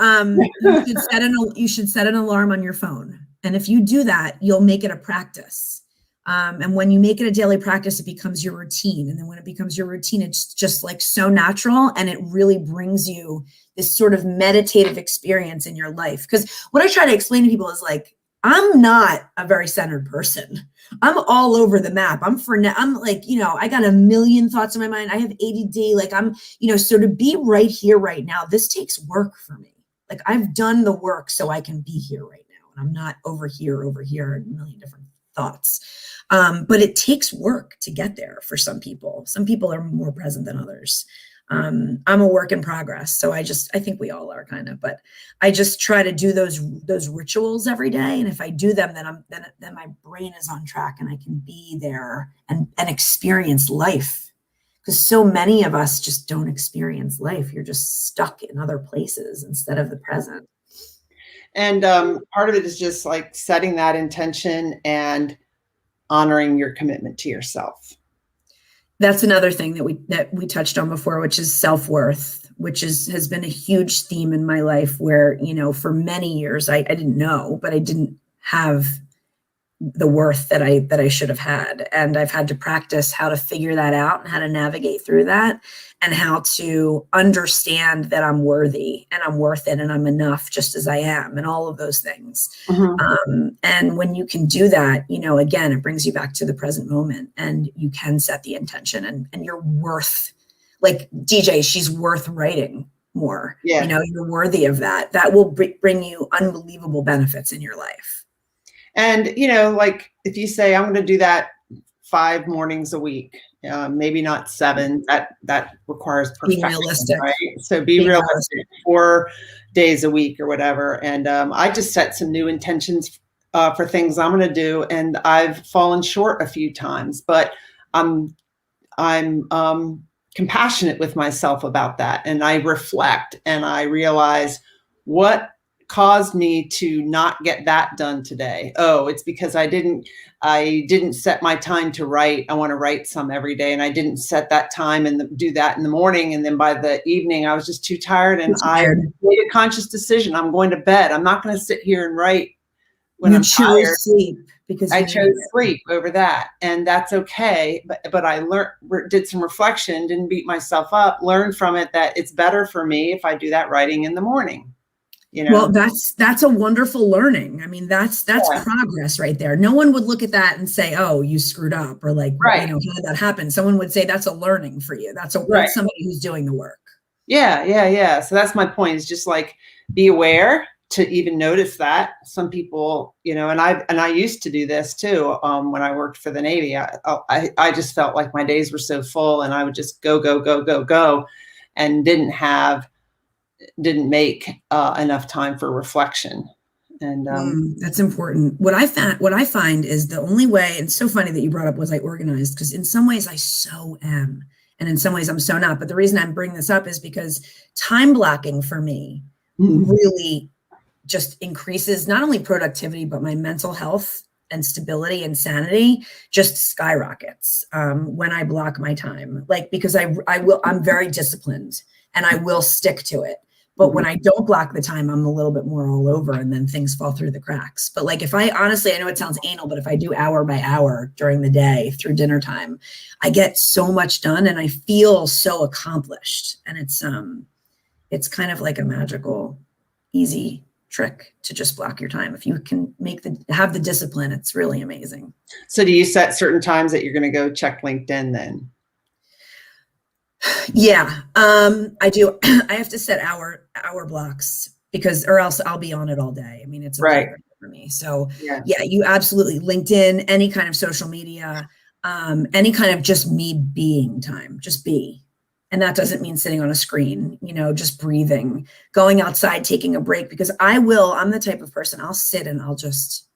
Speaker 2: you should set an alarm on your phone. And if you do that, you'll make it a practice. And when you make it a daily practice, it becomes your routine. And then when it becomes your routine, it's just like so natural. And it really brings you this sort of meditative experience in your life. Because what I try to explain to people is, like, I'm not a very centered person. I'm all over the map. I'm like, I got a million thoughts in my mind. I have ADD. Like so to be right here, right now, this takes work for me. Like, I've done the work so I can be here right now. And I'm not over here, and a million different thoughts. But it takes work to get there for some people. Some people are more present than others. I'm a work in progress. So I think we all are kind of, but I just try to do those rituals every day. And if I do them, then my brain is on track and I can be there and experience life. Because so many of us just don't experience life. You're just stuck in other places instead of the present.
Speaker 1: And part of it is just like setting that intention and honoring your commitment to yourself.
Speaker 2: That's another thing that we touched on before, which is self-worth, which has been a huge theme in my life where, for many years I didn't know, but I didn't have the worth that I should have had. And I've had to practice how to figure that out and how to navigate through that and how to understand that I'm worthy and I'm worth it and I'm enough just as I am and all of those things. And when you can do that, again, it brings you back to the present moment and you can set the intention and you're worth, like DJ, she's worth writing more.
Speaker 1: Yeah.
Speaker 2: You're worthy of that. That will bring you unbelievable benefits in your life.
Speaker 1: And, like if you say, I'm going to do that 5 mornings a week, maybe not 7, that requires perfection,
Speaker 2: being realistic,
Speaker 1: right? So be realistic, 4 days a week or whatever. And I just set some new intentions for things I'm going to do. And I've fallen short a few times, but I'm compassionate with myself about that. And I reflect and I realize what caused me to not get that done today. Oh, it's because I didn't set my time to write. I want to write some every day. And I didn't set that time and do that in the morning. And then by the evening, I was just too tired. And I made a conscious decision. I'm going to bed. I'm not going to sit here and write when I'm tired.
Speaker 2: Sleep because
Speaker 1: I chose sleep over that. And that's okay. But I did some reflection, didn't beat myself up, learned from it that it's better for me if I do that writing in the morning.
Speaker 2: Well, that's a wonderful learning. I mean, that's progress right there. No one would look at that and say, "Oh, you screwed up," or like, how did that happen? Someone would say that's a learning for you. That's somebody who's doing the work.
Speaker 1: Yeah. So that's my point. Is just like be aware to even notice that some people, and I used to do this too when I worked for the Navy. I just felt like my days were so full, and I would just go, and didn't make enough time for reflection. And
Speaker 2: that's important. What I find is the only way, and it's so funny that you brought up was I organized, because in some ways I so am, and in some ways I'm so not. But the reason I'm bringing this up is because time blocking for me really just increases not only productivity, but my mental health and stability and sanity just skyrockets when I block my time. Like, because I'm very disciplined and I will stick to it. But when I don't block the time, I'm a little bit more all over and then things fall through the cracks. But like, if I honestly, I know it sounds anal, but if I do hour by hour during the day through dinner time, I get so much done and I feel so accomplished. And it's kind of like a magical, easy trick to just block your time. If you can have the discipline, it's really amazing.
Speaker 1: So do you set certain times that you're going to go check LinkedIn then?
Speaker 2: Yeah, I do. I have to set hour blocks or else I'll be on it all day. I mean, it's a for me. So yeah, you absolutely LinkedIn, any kind of social media, any kind of just me being time, just be. And that doesn't mean sitting on a screen, just breathing, going outside, taking a break, because I'm the type of person, I'll sit and I'll just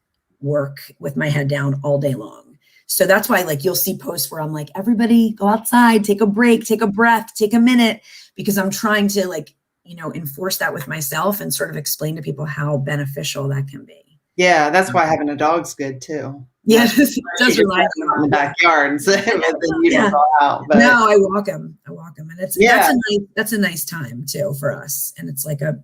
Speaker 2: work with my head down all day long. So that's why, like, you'll see posts where I'm like, everybody go outside, take a break, take a breath, take a minute, because I'm trying to enforce that with myself and sort of explain to people how beneficial that can be.
Speaker 1: Yeah. That's why having a dog's good too.
Speaker 2: Yeah. It does remind me
Speaker 1: in the backyard. So then you don't go out. But.
Speaker 2: No, I walk them. And that's a nice time too for us. And it's like a,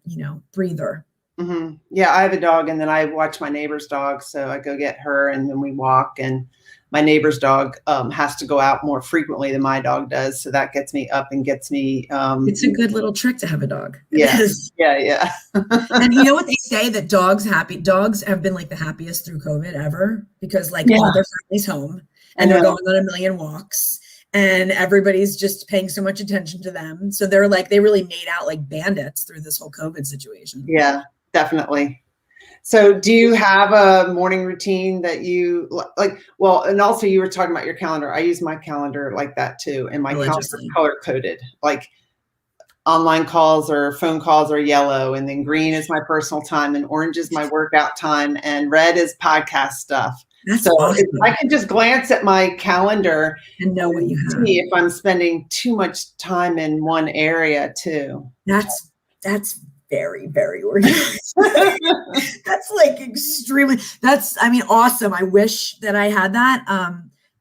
Speaker 2: breather.
Speaker 1: Mm-hmm. Yeah. I have a dog and then I watch my neighbor's dog. So I go get her and then we walk, and my neighbor's dog has to go out more frequently than my dog does. So that gets me up and gets me.
Speaker 2: It's a good little trick to have a dog.
Speaker 1: Yeah. Yeah.
Speaker 2: And you know what they say, that dogs have been like the happiest through COVID ever, because all their family's home and they're going on a million walks and everybody's just paying so much attention to them. So they really made out like bandits through this whole COVID situation.
Speaker 1: Yeah, definitely. So do you have a morning routine that you like? Well, and also you were talking about your calendar. I use my calendar like that too. And my calendar is color coded, like online calls or phone calls are yellow, and then green is my personal time, and orange is my workout time, and red is podcast stuff.
Speaker 2: That's awesome.
Speaker 1: I can just glance at my calendar
Speaker 2: and know what you have.
Speaker 1: See if I'm spending too much time in one area too.
Speaker 2: That's very, very organized. That's like extremely, awesome. I wish that I had that.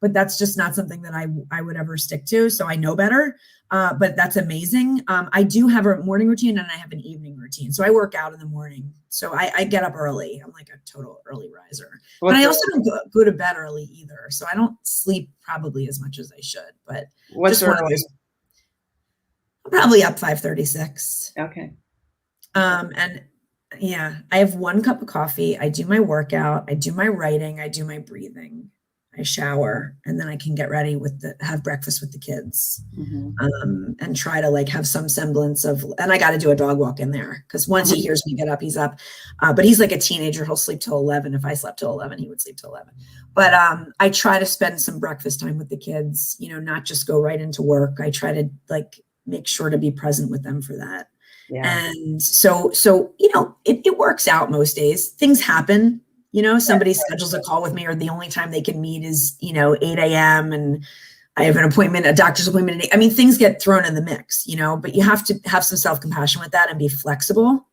Speaker 2: But that's just not something that I would ever stick to. So I know better. But that's amazing. I do have a morning routine and I have an evening routine. So I work out in the morning. So I get up early. I'm like a total early riser. But I also don't go to bed early either. So I don't sleep probably as much as I should. But
Speaker 1: what's
Speaker 2: just
Speaker 1: early?
Speaker 2: I'm probably up 5:36.
Speaker 1: Okay.
Speaker 2: And yeah, I have 1 cup of coffee. I do my workout. I do my writing. I do my breathing. I shower, and then I can get ready have breakfast with the kids, and try to like have some semblance of, and I got to do a dog walk in there because once he hears me get up, he's up. But he's like a teenager. He'll sleep till 11. If I slept till 11, he would sleep till 11. But I try to spend some breakfast time with the kids, not just go right into work. I try to like make sure to be present with them for that. Yeah. And so, it works out most days. Things happen. Somebody schedules a call with me, or the only time they can meet is, 8 a.m. and I have an appointment, a doctor's appointment. I mean, things get thrown in the mix, but you have to have some self-compassion with that and be flexible,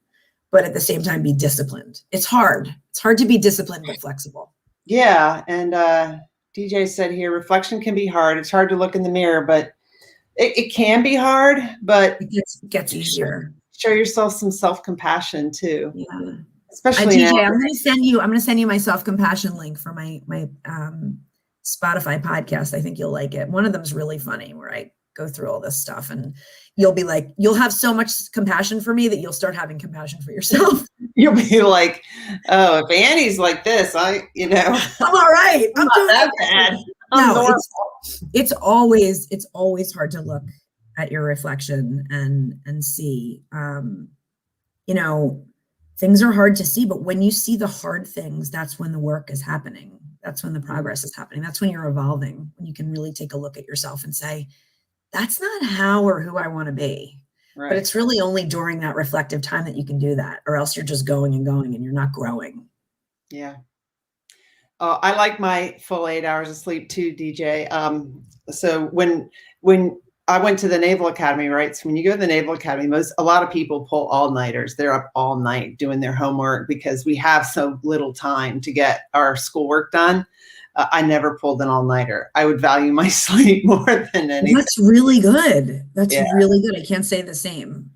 Speaker 2: but at the same time, be disciplined. It's hard. It's hard to be disciplined, but flexible.
Speaker 1: Yeah. And DJ said here, reflection can be hard. It's hard to look in the mirror, but it can be hard, but
Speaker 2: it gets easier.
Speaker 1: Show yourself some self-compassion too.
Speaker 2: Yeah.
Speaker 1: Especially
Speaker 2: DJ, I'm going to send you my self-compassion link for my Spotify podcast. I think you'll like it. One of them is really funny where I go through all this stuff, and you'll be like, you'll have so much compassion for me that you'll start having compassion for yourself.
Speaker 1: You'll be like, oh, if Annie's like this, I'm
Speaker 2: all right. I'm
Speaker 1: not that bad.
Speaker 2: No, it's always hard to look at your reflection and see, things are hard to see, but when you see the hard things, that's when the work is happening. That's when the progress is happening. That's when you're evolving, when you can really take a look at yourself and say, that's not how or who I want to be. Right. But it's really only during that reflective time that you can do that, or else you're just going and going and you're not growing.
Speaker 1: Yeah. I like my full 8 hours of sleep too, DJ. So when I went to the Naval Academy, right? So when you go to the Naval Academy, a lot of people pull all-nighters. They're up all night doing their homework because we have so little time to get our schoolwork done. I never pulled an all-nighter. I would value my sleep more than anything.
Speaker 2: That's really good. That's really good. I can't say the same.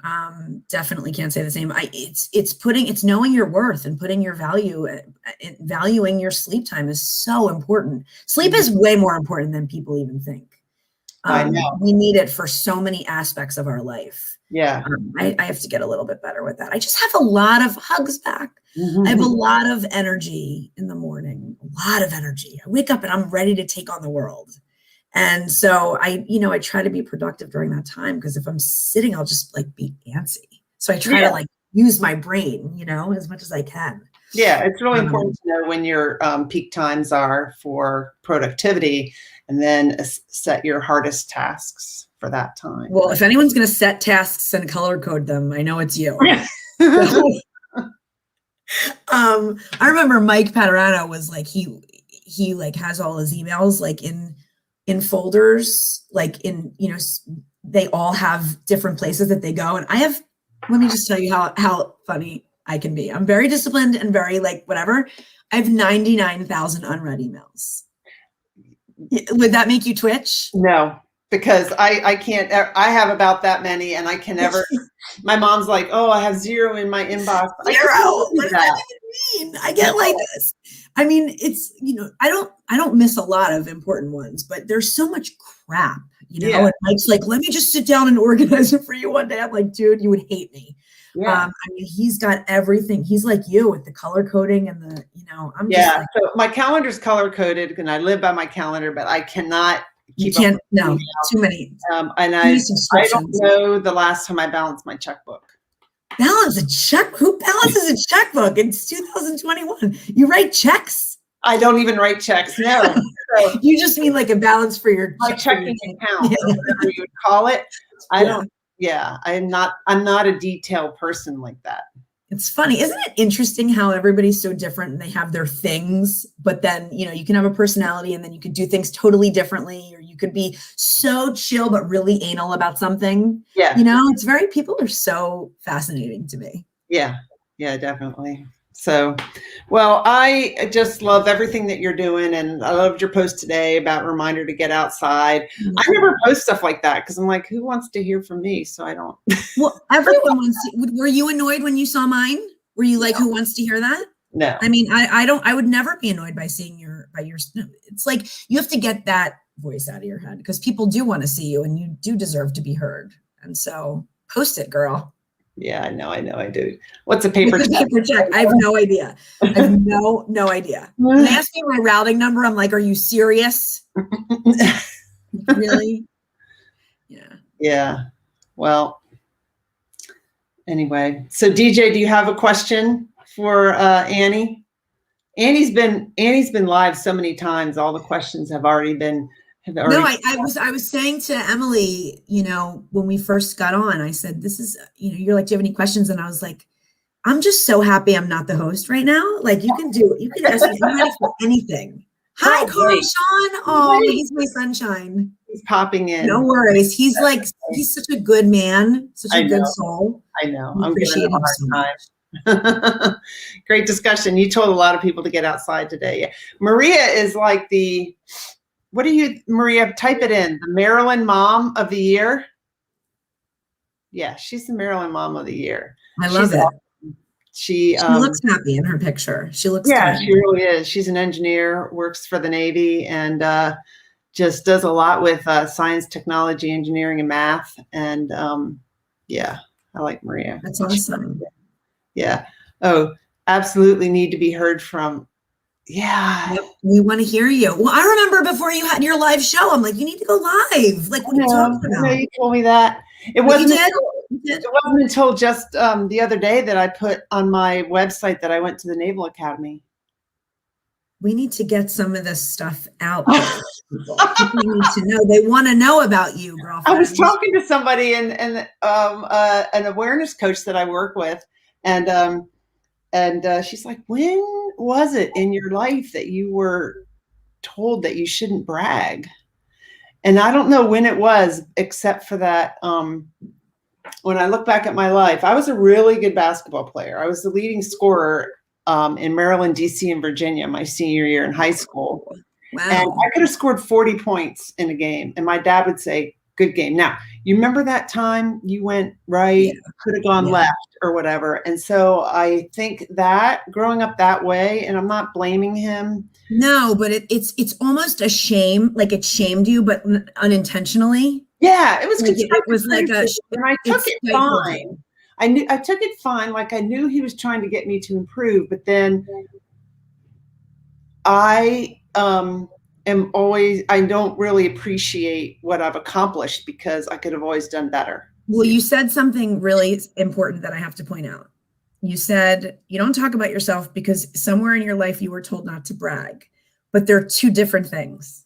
Speaker 2: Definitely can't say the same. It's knowing your worth and putting your value, valuing your sleep time is so important. Sleep is way more important than people even think.
Speaker 1: I know.
Speaker 2: We need it for so many aspects of our life.
Speaker 1: Yeah.
Speaker 2: I have to get a little bit better with that. I just have a lot of hugs back. I have a lot of energy in the morning, a lot of energy. I wake up and I'm ready to take on the world. And so I try to be productive during that time, because if I'm sitting, I'll just like be antsy. So I try to like use my brain, as much as I can.
Speaker 1: Yeah. It's really important to know when your peak times are for productivity, and then set your hardest tasks for that time.
Speaker 2: Well, if anyone's going to set tasks and color code them, I know it's you. I remember Mike Paterano was like, he like has all his emails like in folders, like they all have different places that they go. And let me just tell you how funny I can be. I'm very disciplined and very like whatever. I have 99,000 unread emails. Would that make you twitch?
Speaker 1: No, because I can't. I have about that many, and I can never. My mom's like, "Oh, I have 0 in my inbox."
Speaker 2: Zero. What does that even mean? I get like this. I mean, it's I don't miss a lot of important ones, but there's so much crap, And Mike's like, "Let me just sit down and organize it for you one day." I'm like, "Dude, you would hate me." Yeah. I mean, he's got everything. He's like you with the color coding and the, I'm just like,
Speaker 1: so my calendar's color coded and I live by my calendar, but I cannot keep up.
Speaker 2: No, too many.
Speaker 1: And I don't know the last time I balanced my checkbook.
Speaker 2: Balance a check? Who balances a checkbook? It's 2021. You write checks?
Speaker 1: I don't even write checks. No.
Speaker 2: So, you just mean like a balance for your
Speaker 1: checking account, or whatever you would call it. I don't. Yeah, I'm not a detailed person like that.
Speaker 2: It's funny. Isn't it interesting how everybody's so different and they have their things, but then, you can have a personality and then you could do things totally differently, or you could be so chill, but really anal about something.
Speaker 1: Yeah.
Speaker 2: People are so fascinating to me.
Speaker 1: Yeah. Yeah, definitely. So, well, I just love everything that you're doing. And I loved your post today about reminder to get outside. I never post stuff like that because I'm like, who wants to hear from me? So I don't.
Speaker 2: Well, everyone wants to. Were you annoyed when you saw mine? Were you like, who wants to hear that?
Speaker 1: No.
Speaker 2: I mean, I would never be annoyed by seeing your, it's like, you have to get that voice out of your head because people do want to see you and you do deserve to be heard. And so post it, girl.
Speaker 1: Yeah, I know, I do. What's a paper check?
Speaker 2: Paper check? I have no idea. I have no idea. When they ask me my routing number, I'm like, are you serious? Really? Yeah.
Speaker 1: Yeah. Well, anyway, so DJ, do you have a question for Annie? Annie's been live so many times. All the questions have already been.
Speaker 2: No, I was saying to Emily, when we first got on, I said, this is, you're like, do you have any questions? And I was like, I'm just so happy I'm not the host right now. Like you can ask me for anything. Hi, Carl Sean. Oh, he's my sunshine.
Speaker 1: He's popping in.
Speaker 2: No worries. He's such a good man, such a good soul.
Speaker 1: I know.
Speaker 2: I appreciate him so much.
Speaker 1: Great discussion. You told a lot of people to get outside today. Yeah. Maria is like Maria, type it in, the Maryland Mom of the Year. Yeah, she's the Maryland Mom of the Year.
Speaker 2: I love it.
Speaker 1: Awesome. She
Speaker 2: looks happy in her picture. She looks
Speaker 1: she really is. She's an engineer, works for the Navy, and just does a lot with science, technology, engineering, and math. And I like Maria.
Speaker 2: That's awesome.
Speaker 1: Yeah. Oh, absolutely need to be heard from. Yeah.
Speaker 2: Yep. We want to hear you. Well, I remember before you had your live show, I'm like, you need to go live. Like, what are you talking about?
Speaker 1: You told me that. It wasn't until just the other day that I put on my website that I went to the Naval Academy.
Speaker 2: We need to get some of this stuff out. People need to know. They want to know about you, girlfriend.
Speaker 1: I was talking to somebody and an awareness coach that I work with, and she's like, when was it in your life that you were told that you shouldn't brag? And I don't know when it was, except for that. When I look back at my life, I was a really good basketball player. I was the leading scorer in Maryland, DC, and Virginia my senior year in high school.
Speaker 2: Wow.
Speaker 1: And I could have scored 40 points in a game. And my dad would say, good game. Now, you remember that time you went right, could have gone left or whatever. And so I think that growing up that way, and I'm not blaming him.
Speaker 2: No, but it's almost a shame. Like it shamed you, but unintentionally.
Speaker 1: Yeah, it was.
Speaker 2: Like it was like
Speaker 1: and I took it fine. I took it fine. Like I knew he was trying to get me to improve, but then I I don't really appreciate what I've accomplished because I could have always done better.
Speaker 2: Well, you said something really important that I have to point out. You said you don't talk about yourself because somewhere in your life you were told not to brag, but they're two different things.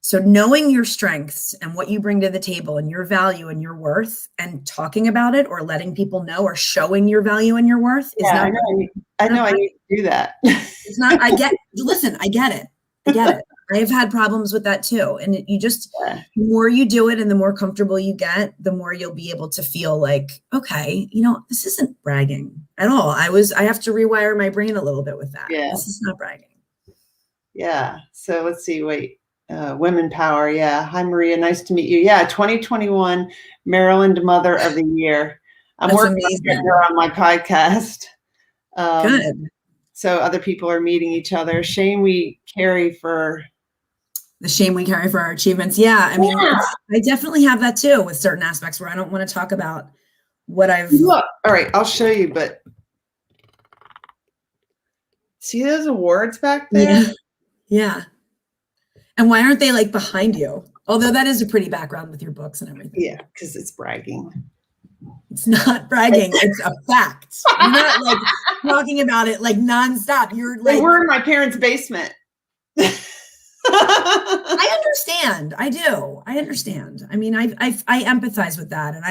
Speaker 2: So knowing your strengths and what you bring to the table and your value and your worth and talking about it or letting people know or showing your value and your worth is not.
Speaker 1: I know I need to do that.
Speaker 2: It's not, listen, I get it. I have had problems with that too. And the more you do it and the more comfortable you get, the more you'll be able to feel like, okay, this isn't bragging at all. I have to rewire my brain a little bit with that.
Speaker 1: Yeah.
Speaker 2: This is not bragging.
Speaker 1: Yeah. So let's see. Wait. Women Power. Yeah. Hi, Maria. Nice to meet you. Yeah. 2021 Maryland Mother of the Year. I'm working on my podcast.
Speaker 2: Good.
Speaker 1: So other people are meeting each other. Shame we carry for
Speaker 2: our achievements. Yeah. I mean, I definitely have that too with certain aspects where I don't want to talk about what I've.
Speaker 1: Look, all right, I'll show you, but see those awards back there?
Speaker 2: Yeah. And why aren't they like behind you? Although that is a pretty background with your books and everything.
Speaker 1: Yeah, because it's bragging.
Speaker 2: It's not bragging. It's a fact. You're not like talking about it like nonstop. You're like,
Speaker 1: we're in my parents' basement.
Speaker 2: I understand. I do. I understand. I mean, I empathize with that. And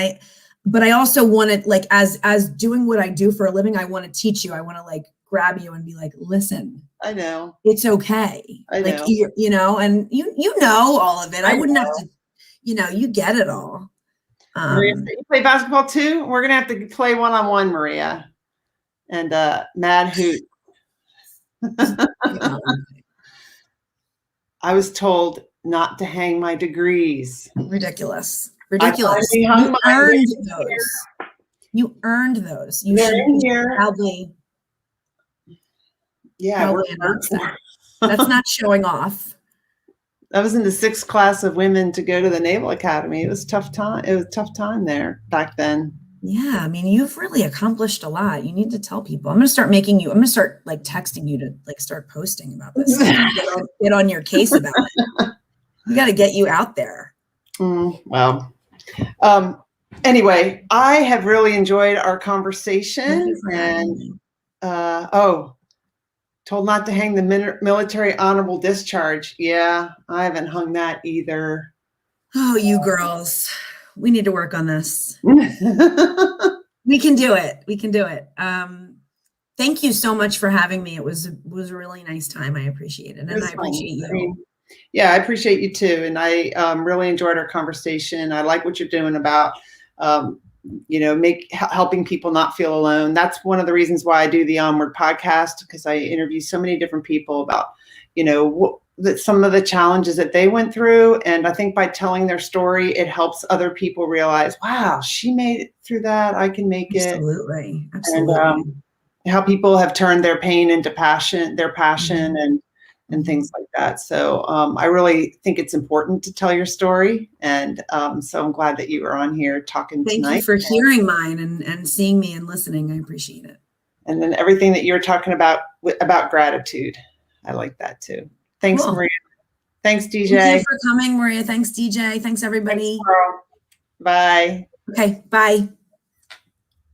Speaker 2: but I also want to, like, as doing what I do for a living, I want to teach you. I want to like grab you and be like, listen,
Speaker 1: I know.
Speaker 2: it's okay.
Speaker 1: I
Speaker 2: Like,
Speaker 1: know.
Speaker 2: you know, and you know all of it. I wouldn't have
Speaker 1: know.
Speaker 2: to, you know, you get it all.
Speaker 1: Maria, you play basketball too? We're gonna have to play one-on-one, Maria. And Mad Hoot. I was told not to hang my degrees.
Speaker 2: Ridiculous.
Speaker 1: I
Speaker 2: Ridiculous.
Speaker 1: finally hung
Speaker 2: You
Speaker 1: mine.
Speaker 2: earned those. You earned those. You
Speaker 1: They're
Speaker 2: should
Speaker 1: in here.
Speaker 2: proudly
Speaker 1: Yeah,
Speaker 2: proudly announce that. That's not showing off.
Speaker 1: I was in the 6th class of women to go to the Naval Academy. It was a tough time. It was a tough time there back then.
Speaker 2: Yeah, I mean, you've really accomplished a lot. You need to tell people. I'm going to start making you, I'm going to start like texting you to like start posting about this. Get on your case about it. We got to get you out there.
Speaker 1: Well, anyway, I have really enjoyed our conversation. And told not to hang the military honorable discharge. Yeah, I haven't hung that either.
Speaker 2: Oh, you girls, we need to work on this. We can do it. We can do it. Thank you so much for having me. It was a really nice time. I appreciate it. And I appreciate you.
Speaker 1: I mean, yeah, I appreciate you too. And I really enjoyed our conversation. I like what you're doing about, you know, helping people not feel alone. That's one of the reasons why I do the Onward podcast, because I interview so many different people about, you know, some of the challenges that they went through. And I think by telling their story, it helps other people realize, wow, she made it through that. I can make it.
Speaker 2: Absolutely. Absolutely.
Speaker 1: And how people have turned their pain into passion, and things like that. So I really think it's important to tell your story. And so I'm glad that you were on here talking tonight.
Speaker 2: Thank you for hearing mine and seeing me and listening. I appreciate it.
Speaker 1: And then everything that you're talking about gratitude. I like that too. Thanks, cool. Maria. Thanks, DJ.
Speaker 2: Thank you for coming, Maria. Thanks, DJ. Thanks, everybody.
Speaker 1: Thanks, Carl. Bye.
Speaker 2: Okay, bye.